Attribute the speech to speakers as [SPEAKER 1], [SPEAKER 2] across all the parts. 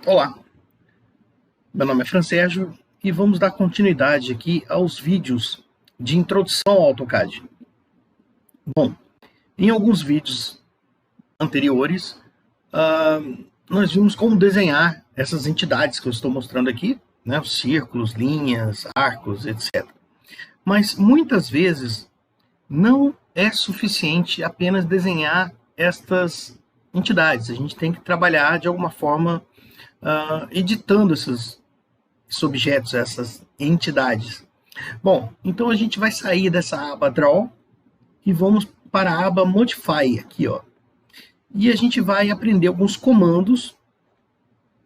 [SPEAKER 1] Olá, meu nome é Fran Sérgio e vamos dar continuidade aqui aos vídeos de introdução ao AutoCAD. Bom, em alguns vídeos anteriores, nós vimos como desenhar essas entidades que eu estou mostrando aqui, né, os círculos, linhas, arcos, etc. Mas muitas vezes não é suficiente apenas desenhar estas entidades. A gente tem que trabalhar de alguma forma editando esses objetos, essas entidades. Bom, então a gente vai sair dessa aba Draw e vamos para a aba Modify aqui, ó. E a gente vai aprender alguns comandos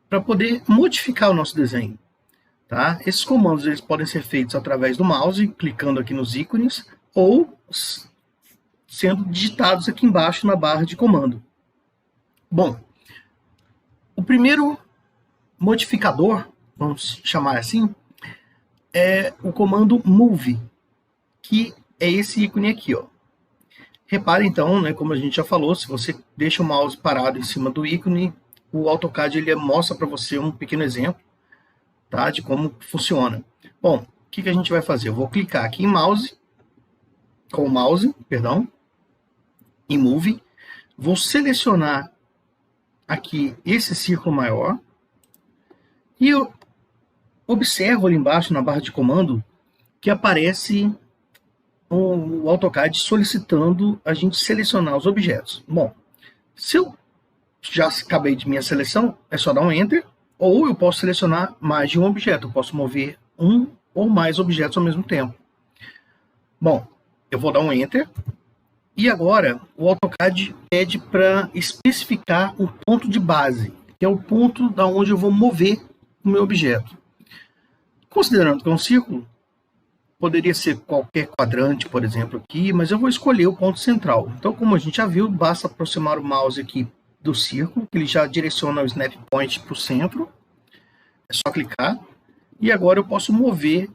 [SPEAKER 1] para poder modificar o nosso desenho, tá? Esses comandos eles podem ser feitos através do mouse, clicando aqui nos ícones, ou sendo digitados aqui embaixo na barra de comando. Bom, o primeiro modificador, vamos chamar assim, é o comando Move, que é esse ícone aqui, ó. Repare então, né, como a gente já falou, se você deixa o mouse parado em cima do ícone, o AutoCAD ele mostra para você um pequeno exemplo, tá, de como funciona. Bom, o que a gente vai fazer? Eu vou clicar aqui em mouse, em Move, vou selecionar aqui esse círculo maior e eu observo ali embaixo na barra de comando que aparece o AutoCAD solicitando a gente selecionar os objetos. Bom, se eu já acabei de minha seleção, é só dar um Enter, ou eu posso selecionar mais de um objeto, eu posso mover um ou mais objetos ao mesmo tempo. Bom, eu vou dar um Enter, e agora o AutoCAD pede para especificar o ponto de base, que é o ponto da onde eu vou mover o meu objeto. Considerando que é um círculo, poderia ser qualquer quadrante, por exemplo, aqui, mas eu vou escolher o ponto central. Então, como a gente já viu, basta aproximar o mouse aqui do círculo, que ele já direciona o snap point para o centro. É só clicar. E agora eu posso mover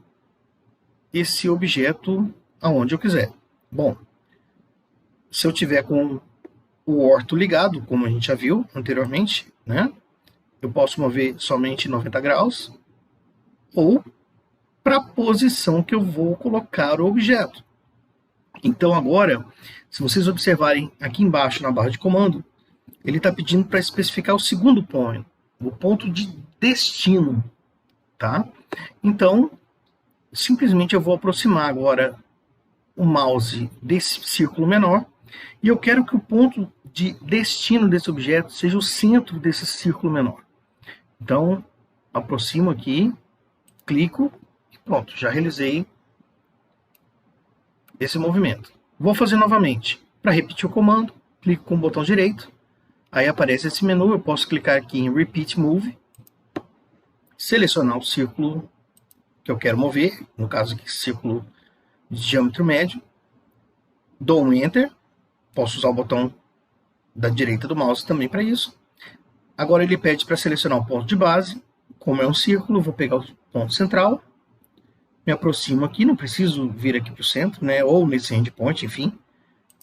[SPEAKER 1] esse objeto aonde eu quiser. Bom, se eu tiver com o orto ligado, como a gente já viu anteriormente, né, eu posso mover somente 90 graus, ou para a posição que eu vou colocar o objeto. Então agora, se vocês observarem aqui embaixo na barra de comando, ele está pedindo para especificar o segundo ponto, o ponto de destino, tá? Então, simplesmente eu vou aproximar agora o mouse desse círculo menor e eu quero que o ponto de destino desse objeto seja o centro desse círculo menor. Então, aproximo aqui, clico, pronto, já realizei esse movimento. Vou fazer novamente. Para repetir o comando, clico com o botão direito. Aí aparece esse menu, eu posso clicar aqui em Repeat Move, selecionar o círculo que eu quero mover, no caso aqui, círculo de diâmetro médio. Dou um Enter, posso usar o botão da direita do mouse também para isso. Agora ele pede para selecionar o ponto de base. Como é um círculo, vou pegar o ponto central, me aproximo aqui, não preciso vir aqui para o centro, né, ou nesse endpoint, enfim.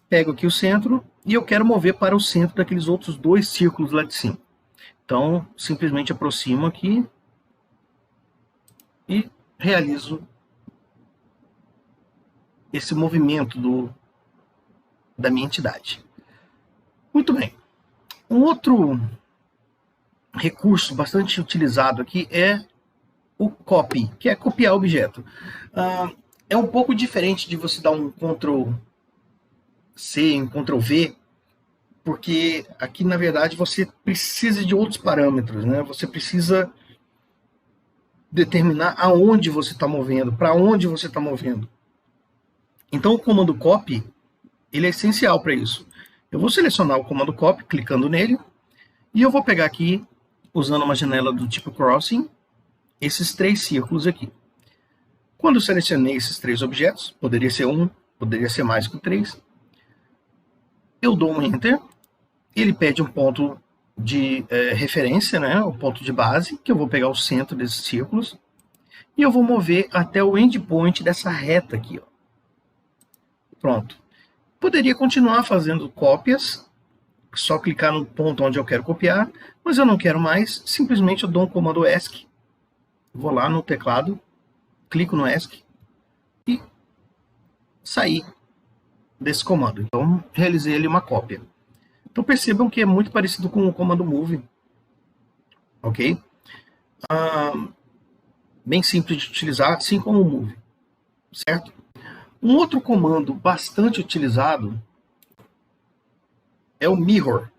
[SPEAKER 1] Pego aqui o centro e eu quero mover para o centro daqueles outros dois círculos lá de cima. Então, simplesmente aproximo aqui e realizo esse movimento da minha entidade. Muito bem. Um outro recurso bastante utilizado aqui é o copy, que é copiar objeto. É um pouco diferente de você dar um Ctrl C, um Ctrl V, porque aqui, na verdade, você precisa de outros parâmetros, né? Você precisa determinar aonde você está movendo, para onde você está movendo. Então, o comando copy, ele é essencial para isso. Eu vou selecionar o comando copy, clicando nele, e eu vou pegar aqui, usando uma janela do tipo crossing, esses três círculos aqui. Quando eu selecionei esses três objetos, poderia ser um, poderia ser mais que três, eu dou um Enter, ele pede um ponto de referência, né, o ponto de base, que eu vou pegar o centro desses círculos, e eu vou mover até o endpoint dessa reta aqui, ó. Pronto. Poderia continuar fazendo cópias, só clicar no ponto onde eu quero copiar, mas eu não quero mais, simplesmente eu dou um comando ESC, vou lá no teclado, clico no ESC e sair desse comando. Então, realizei ali uma cópia. Então, percebam que é muito parecido com o comando move, ok? Bem simples de utilizar, assim como o move, certo? Um outro comando bastante utilizado é o mirror.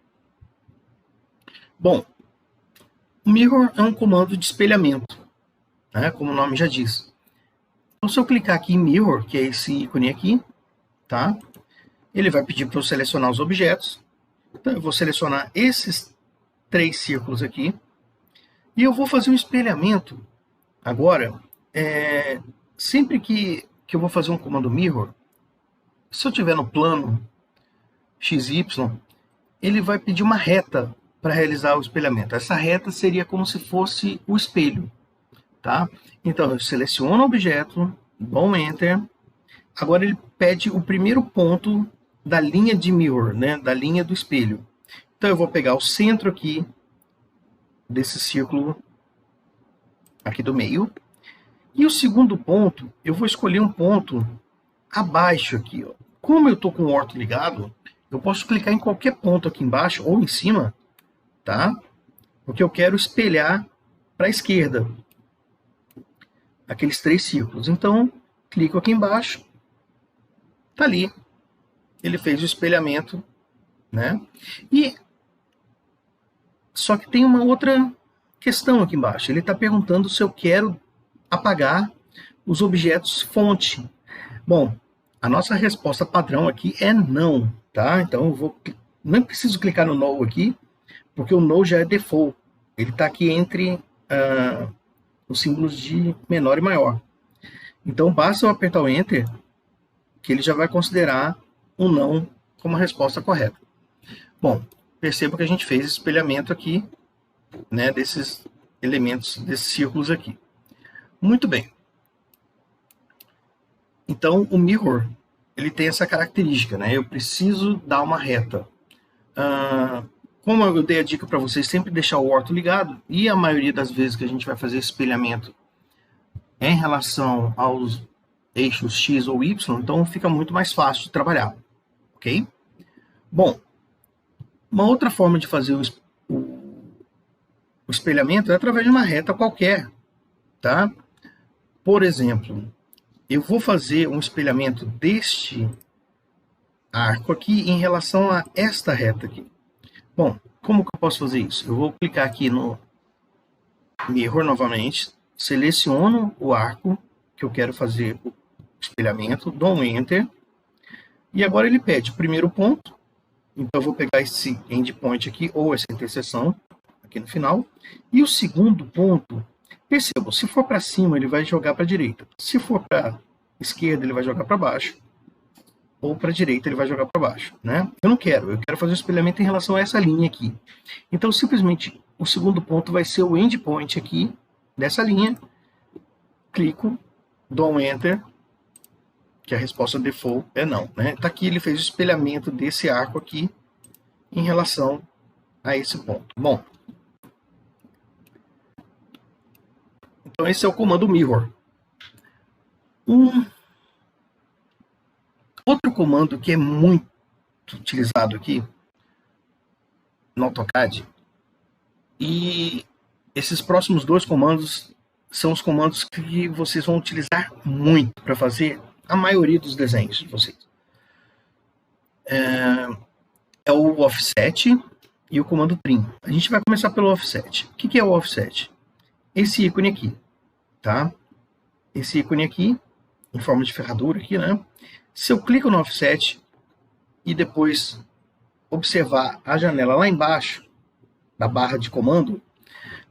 [SPEAKER 1] Bom, o mirror é um comando de espelhamento, né, como o nome já diz. Então, se eu clicar aqui em mirror, que é esse ícone aqui, tá? Ele vai pedir para eu selecionar os objetos. Então, eu vou selecionar esses 3 círculos aqui. E eu vou fazer um espelhamento. Agora, sempre que eu vou fazer um comando mirror, se eu tiver no plano XY, ele vai pedir uma reta para realizar o espelhamento. Essa reta seria como se fosse o espelho, tá? Então, eu seleciono o objeto, dou um Enter. Agora ele pede o primeiro ponto da linha de mirror, né? Da linha do espelho. Então, eu vou pegar o centro aqui desse círculo aqui do meio. E o segundo ponto, eu vou escolher um ponto abaixo aqui, ó. Como eu estou com o orto ligado, eu posso clicar em qualquer ponto aqui embaixo ou em cima, tá? Porque eu quero espelhar para a esquerda aqueles 3 círculos. Então, clico aqui embaixo, tá ali. Ele fez o espelhamento, né? E só que tem uma outra questão aqui embaixo. Ele está perguntando se eu quero apagar os objetos fonte. Bom, a nossa resposta padrão aqui é não, tá? Então eu vou, não preciso clicar no no aqui, porque o no já é default. Ele está aqui entre os símbolos de menor e maior. Então basta eu apertar o Enter, que ele já vai considerar o não como a resposta correta. Bom, perceba que a gente fez espelhamento aqui, né, desses elementos, desses círculos aqui. Muito bem. Então, o mirror, ele tem essa característica, né? Eu preciso dar uma reta. Como eu dei a dica para vocês, sempre deixar o orto ligado, e a maioria das vezes que a gente vai fazer espelhamento é em relação aos eixos X ou Y, então fica muito mais fácil de trabalhar, ok? Bom, uma outra forma de fazer o espelhamento é através de uma reta qualquer, tá? Por exemplo, eu vou fazer um espelhamento deste arco aqui em relação a esta reta aqui. Bom, como que eu posso fazer isso? Eu vou clicar aqui no Mirror novamente, seleciono o arco que eu quero fazer o espelhamento, dou um Enter, e agora ele pede o primeiro ponto, então eu vou pegar esse endpoint aqui, ou essa interseção, aqui no final, e o segundo ponto, percebam, se for para cima ele vai jogar para a direita, se for para a esquerda ele vai jogar para baixo, ou para a direita ele vai jogar para baixo, né? Eu quero fazer o espelhamento em relação a essa linha aqui. Então, simplesmente, o segundo ponto vai ser o endpoint aqui, dessa linha, clico, dou um Enter, que a resposta default é não, né? Tá aqui, ele fez o espelhamento desse arco aqui em relação a esse ponto. Bom, então esse é o comando mirror. Outro comando que é muito utilizado aqui no AutoCAD, e esses próximos 2 comandos são os comandos que vocês vão utilizar muito para fazer a maioria dos desenhos de vocês. É o offset e o comando trim. A gente vai começar pelo offset. O que é o offset? Esse ícone aqui, tá? Esse ícone aqui, em forma de ferradura aqui, né? Se eu clico no offset e depois observar a janela lá embaixo, da barra de comando,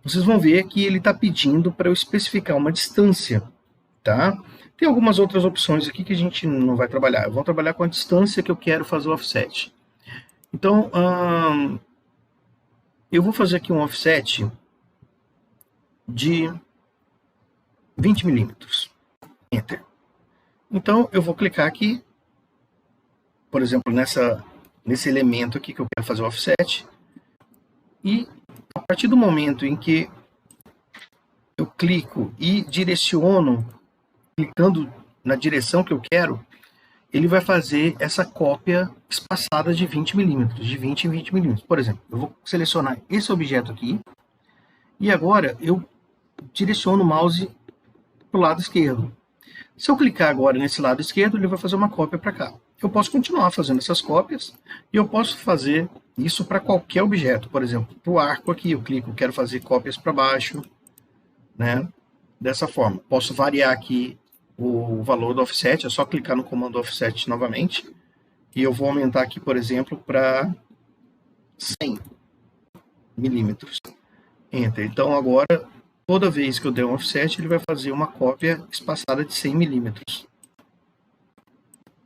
[SPEAKER 1] vocês vão ver que ele está pedindo para eu especificar uma distância, tá? Tem algumas outras opções aqui que a gente não vai trabalhar. Eu vou trabalhar com a distância que eu quero fazer o offset. Então, eu vou fazer aqui um offset de 20 milímetros. Enter. Então, eu vou clicar aqui, por exemplo, nesse elemento aqui que eu quero fazer o offset. E a partir do momento em que eu clico e direciono, clicando na direção que eu quero, ele vai fazer essa cópia espaçada de 20 milímetros, de 20 em 20 milímetros. Por exemplo, eu vou selecionar esse objeto aqui, e agora eu direciono o mouse para o lado esquerdo. Se eu clicar agora nesse lado esquerdo, ele vai fazer uma cópia para cá. Eu posso continuar fazendo essas cópias, e eu posso fazer isso para qualquer objeto. Por exemplo, para o arco aqui, eu clico, quero fazer cópias para baixo, né? Dessa forma. Posso variar aqui o valor do offset, é só clicar no comando offset novamente, e eu vou aumentar aqui, por exemplo, para 100 milímetros. Enter. Então agora, toda vez que eu der um offset, ele vai fazer uma cópia espaçada de 100 milímetros.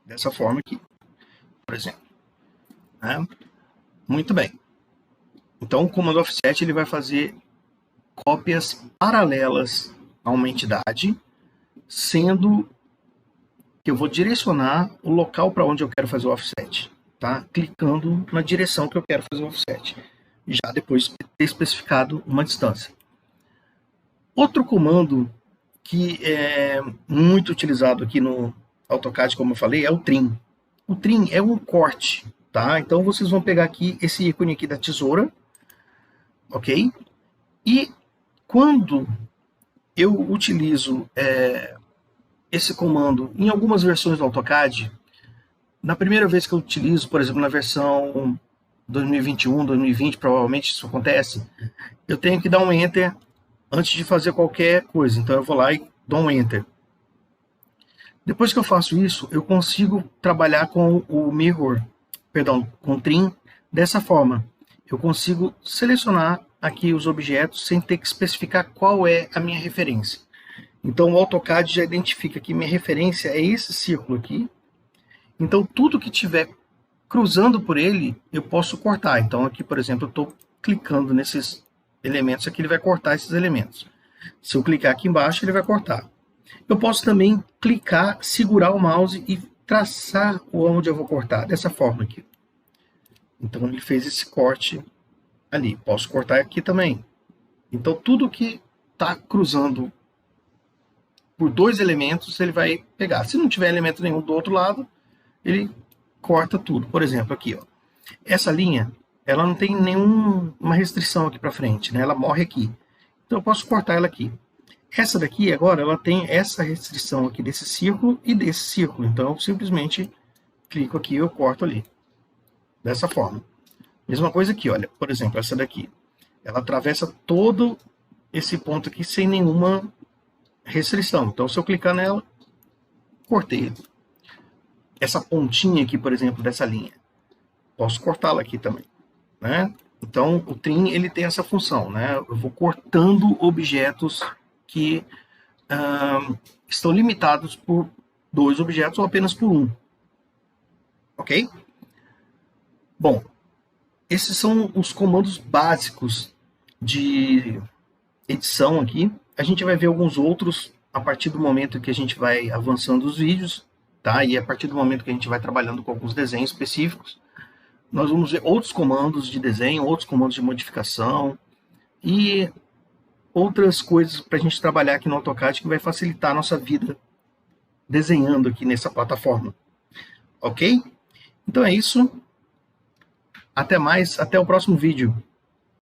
[SPEAKER 1] Dessa forma aqui, por exemplo. Né? Muito bem. Então o comando offset ele vai fazer cópias paralelas a uma entidade, sendo que eu vou direcionar o local para onde eu quero fazer o offset, tá? Clicando na direção que eu quero fazer o offset, já depois de ter especificado uma distância. Outro comando que é muito utilizado aqui no AutoCAD, como eu falei, é o trim. O trim é um corte, tá? Então vocês vão pegar aqui esse ícone aqui da tesoura, ok? E quando eu utilizo esse comando em algumas versões do AutoCAD, na primeira vez que eu utilizo, por exemplo, na versão 2021, 2020, provavelmente isso acontece, eu tenho que dar um Enter antes de fazer qualquer coisa. Então eu vou lá e dou um Enter. Depois que eu faço isso, eu consigo trabalhar com o mirror, perdão, com o trim, dessa forma. Eu consigo selecionar aqui os objetos sem ter que especificar qual é a minha referência. Então o AutoCAD já identifica que minha referência é esse círculo aqui. Então tudo que tiver cruzando por ele, eu posso cortar. Então aqui, por exemplo, eu estou clicando nesses elementos aqui, ele vai cortar esses elementos. Se eu clicar aqui embaixo, ele vai cortar. Eu posso também clicar, segurar o mouse e traçar onde eu vou cortar, dessa forma aqui. Então ele fez esse corte ali. Posso cortar aqui também. Então tudo que está cruzando por dois elementos, ele vai pegar. Se não tiver elemento nenhum do outro lado, ele corta tudo. Por exemplo, aqui, ó. Essa linha, ela não tem nenhuma restrição aqui para frente, né? Ela morre aqui. Então eu posso cortar ela aqui. Essa daqui, agora, ela tem essa restrição aqui desse círculo e desse círculo. Então eu simplesmente clico aqui e eu corto ali. Dessa forma. Mesma coisa aqui, olha. Por exemplo, essa daqui. Ela atravessa todo esse ponto aqui sem nenhuma restrição. Então, se eu clicar nela, cortei. Essa pontinha aqui, por exemplo, dessa linha. Posso cortá-la aqui também, né? Então, o trim, ele tem essa função, né? Eu vou cortando objetos que estão limitados por dois objetos ou apenas por um. Ok? Bom, esses são os comandos básicos de edição aqui. A gente vai ver alguns outros a partir do momento que a gente vai avançando os vídeos, tá? E a partir do momento que a gente vai trabalhando com alguns desenhos específicos, nós vamos ver outros comandos de desenho, outros comandos de modificação e outras coisas para a gente trabalhar aqui no AutoCAD que vai facilitar a nossa vida desenhando aqui nessa plataforma. Ok? Então é isso. Até mais, até o próximo vídeo.